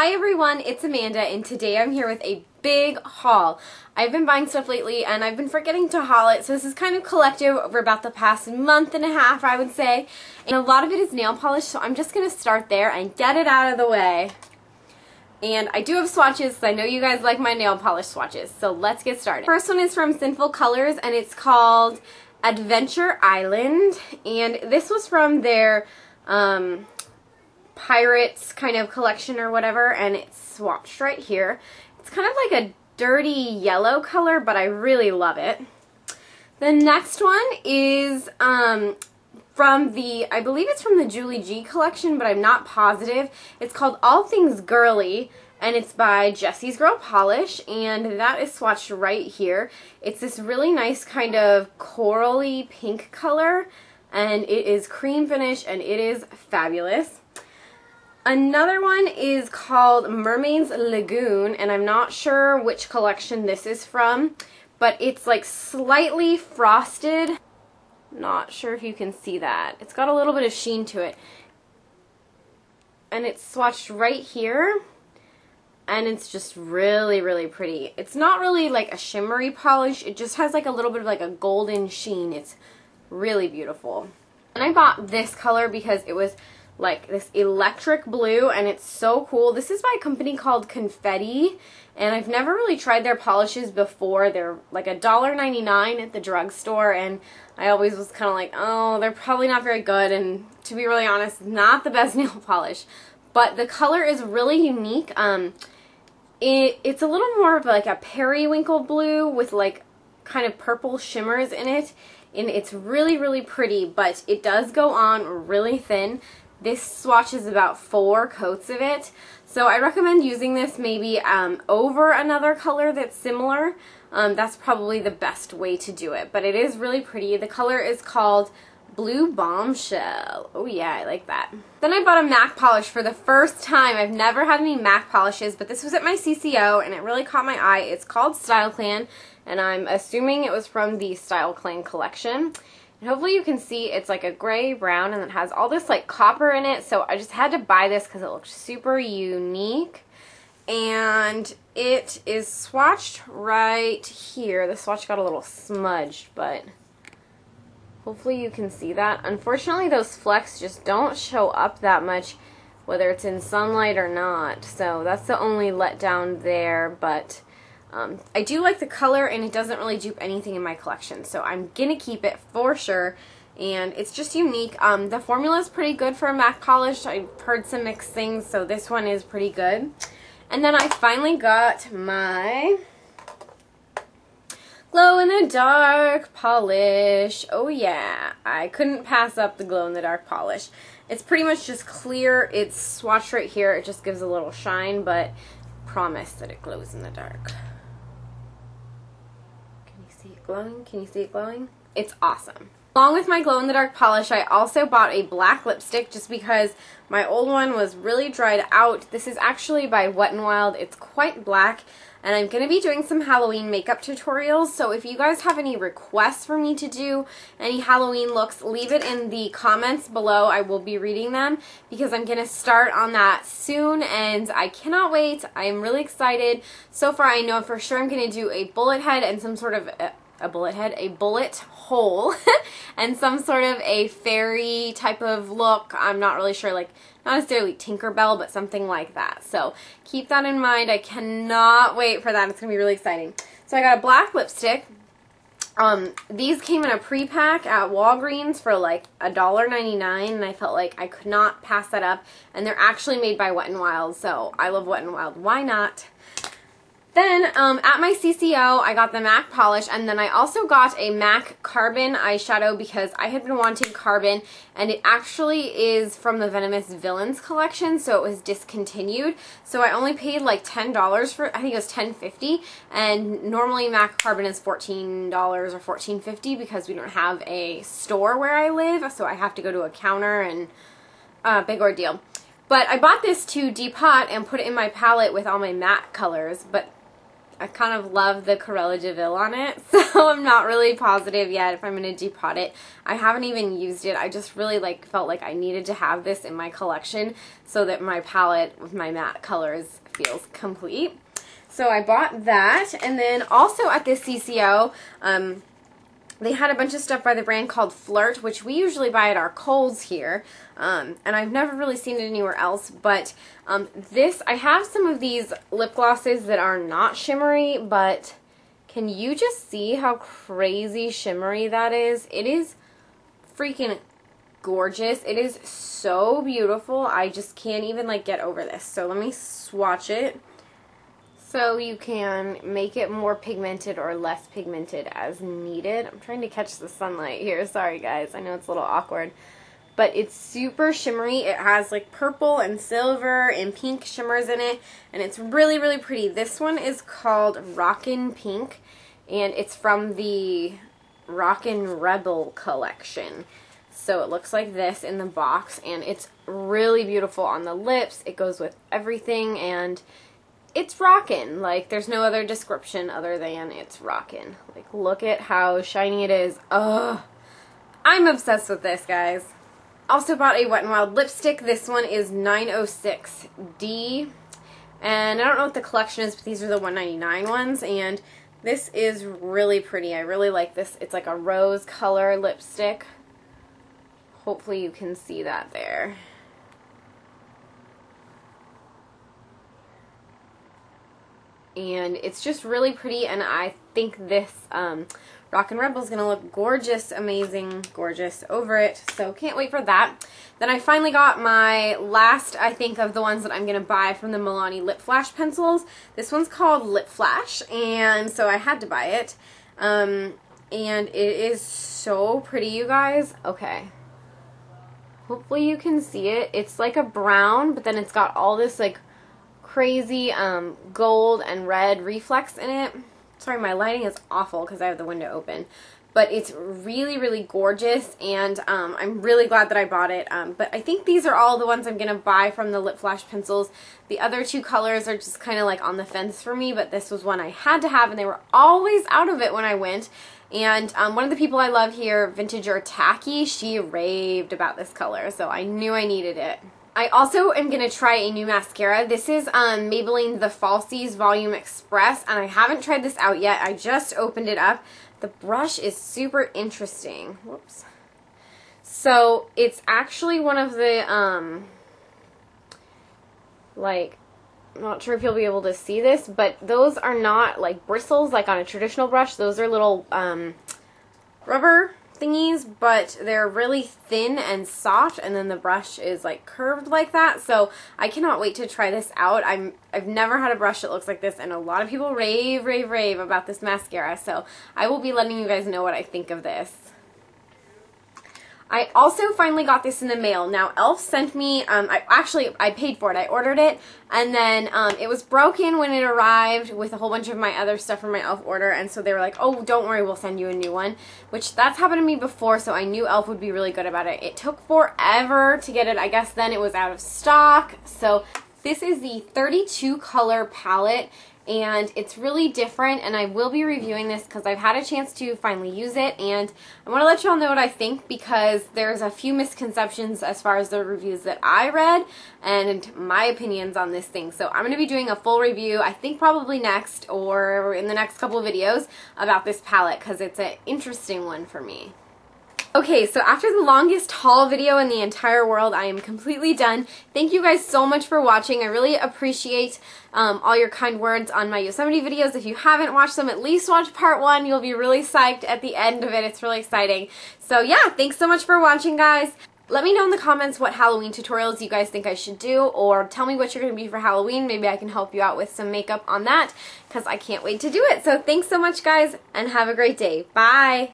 Hi everyone, it's Amanda and today I'm here with a big haul. I've been buying stuff lately and I've been forgetting to haul it, so this is kind of collective over about the past month and a half, I would say. And a lot of it is nail polish, so I'm just going to start there and get it out of the way. And I do have swatches, so I know you guys like my nail polish swatches, so let's get started. First one is from Sinful Colors and it's called Adventure Island, and this was from their Pirates kind of collection or whatever, and it's swatched right here. It's kind of like a dirty yellow color, but I really love it. The next one is from the, I believe it's from the Julie G collection, but I'm not positive. It's called All Things Girly, and it's by Jessie's Girl Polish, and that is swatched right here. It's this really nice kind of corally pink color, and it is cream finish, and it is fabulous. Another one is called Mermaid's Lagoon, and I'm not sure which collection this is from, but it's like slightly frosted. Not sure if you can see that. It's got a little bit of sheen to it. And it's swatched right here, and it's just really, really pretty. It's not really like a shimmery polish, it just has like a little bit of like a golden sheen. It's really beautiful. And I bought this color because it was like this electric blue, and it's so cool. This is by a company called Confetti, and I've never really tried their polishes before. They're like $1.99 at the drugstore, and I always was kind of like, oh, they're probably not very good, and to be really honest, not the best nail polish. But the color is really unique. It's a little more of like a periwinkle blue with like kind of purple shimmers in it, and it's really, really pretty, but it does go on really thin. This swatch is about 4 coats of it, so I recommend using this maybe over another color that's similar. That's probably the best way to do it, but it is really pretty. The color is called Blue Bombshell. Oh yeah, I like that. Then I bought a MAC polish for the first time. I've never had any MAC polishes, but this was at my CCO and it really caught my eye. It's called Style Clan, and I'm assuming it was from the Style Clan collection. And hopefully you can see it's like a gray brown, and it has all this like copper in it, so I just had to buy this because it looks super unique. And it is swatched right here. The swatch got a little smudged, but hopefully you can see that. Unfortunately, those flecks just don't show up that much, whether it's in sunlight or not, so that's the only letdown there, but I do like the color, and it doesn't really dupe anything in my collection, so I'm gonna keep it for sure, and it's just unique. The formula is pretty good for a MAC polish. I've heard some mixed things, so this one is pretty good. And then I finally got my glow-in-the-dark polish. Oh yeah, I couldn't pass up the glow-in-the-dark polish. It's pretty much just clear. It's swatched right here. It just gives a little shine, but promise that it glows in the dark. See it glowing? Can you see it glowing? It's awesome. Along with my glow-in-the-dark polish, I also bought a black lipstick just because my old one was really dried out. This is actually by Wet n Wild. It's quite black, and I'm going to be doing some Halloween makeup tutorials, so if you guys have any requests for me to do, any Halloween looks, leave it in the comments below. I will be reading them because I'm going to start on that soon, and I cannot wait. I'm really excited. So far, I know for sure I'm going to do a bullet head and some sort of a bullet hole, and some sort of a fairy type of look. I'm not really sure, like not necessarily Tinkerbell, but something like that. So keep that in mind. I cannot wait for that. It's going to be really exciting. So I got a black lipstick. These came in a pre-pack at Walgreens for like $1.99, and I felt like I could not pass that up. And they're actually made by Wet n Wild, so I love Wet n Wild. Why not? Then at my CCO, I got the MAC polish, and then I also got a MAC Carbon eyeshadow because I had been wanting Carbon, and it actually is from the Venomous Villains collection, so it was discontinued. So I only paid like $10 for it. I think it was $10.50, and normally MAC Carbon is $14 or $14.50 because we don't have a store where I live, so I have to go to a counter, and big ordeal. But I bought this to depot and put it in my palette with all my matte colors, but I kind of love the Corella de Vil on it, so I'm not really positive yet if I'm going to depot it. I haven't even used it. I just really felt like I needed to have this in my collection so that my palette with my matte colors feels complete. So I bought that, and then also at this CCO, they had a bunch of stuff by the brand called Flirt, which we usually buy at our Kohl's here, and I've never really seen it anywhere else, but I have some of these lip glosses that are not shimmery, but can you just see how crazy shimmery that is? It is freaking gorgeous. It is so beautiful. I just can't even get over this. So let me swatch it so you can make it more pigmented or less pigmented as needed. I'm trying to catch the sunlight here. Sorry guys, I know it's a little awkward. But it's super shimmery. It has purple and silver and pink shimmers in it, and it's really, really pretty. This one is called Rockin' Pink, and it's from the Rockin' Rebel collection. So it looks like this in the box, and it's really beautiful on the lips. It goes with everything, and it's rockin'. There's no other description other than it's rockin'. Look at how shiny it is. Ugh. I'm obsessed with this, guys. Also bought a Wet n Wild lipstick. This one is 906D. And I don't know what the collection is, but these are the $1.99 ones. And this is really pretty. I really like this. It's like a rose color lipstick. Hopefully you can see that there. And it's just really pretty, and I think this Rockin' Rebel is going to look gorgeous, amazing, gorgeous over it. So can't wait for that. Then I finally got my last, I think, of the ones that I'm going to buy from the Milani Lip Flash pencils. This one's called Lip Flash, and so I had to buy it. And it is so pretty, you guys. Okay. Hopefully you can see it. It's like a brown, but then it's got all this crazy gold and red reflex in it. Sorry, my lighting is awful because I have the window open. But it's really, really gorgeous, and I'm really glad that I bought it. But I think these are all the ones I'm going to buy from the Lip Flash pencils. The other two colors are just kind of on the fence for me, but this was one I had to have, and they were always out of it when I went. And one of the people I love here, Vintage or Tacky, she raved about this color, so I knew I needed it. I also am going to try a new mascara. This is Maybelline The Falsies Volume Express, and I haven't tried this out yet. I just opened it up. The brush is super interesting. Whoops. So it's actually one of the, I'm not sure if you'll be able to see this, but those are not bristles on a traditional brush. Those are little rubber thingies, but they're really thin and soft, and then the brush is curved like that. So I cannot wait to try this out. I've never had a brush that looks like this, and a lot of people rave about this mascara, so I will be letting you guys know what I think of this. I also finally got this in the mail. Now, e.l.f. sent me, I paid for it. I ordered it, and then it was broken when it arrived with a whole bunch of my other stuff from my e.l.f. order, and so they were like, oh, don't worry, we'll send you a new one, which that's happened to me before, so I knew e.l.f. would be really good about it. It took forever to get it. I guess then it was out of stock. So this is the 32 color palette, and it's really different, and I will be reviewing this because I've had a chance to finally use it, and I want to let you all know what I think because there's a few misconceptions as far as the reviews that I read and my opinions on this thing. So I'm going to be doing a full review, I think probably next or in the next couple of videos about this palette because it's an interesting one for me. Okay, so after the longest haul video in the entire world, I am completely done. Thank you guys so much for watching. I really appreciate all your kind words on my Yosemite videos. If you haven't watched them, at least watch part 1. You'll be really psyched at the end of it. It's really exciting. So yeah, thanks so much for watching, guys. Let me know in the comments what Halloween tutorials you guys think I should do, or tell me what you're going to be for Halloween. Maybe I can help you out with some makeup on that, because I can't wait to do it. So thanks so much, guys, and have a great day. Bye!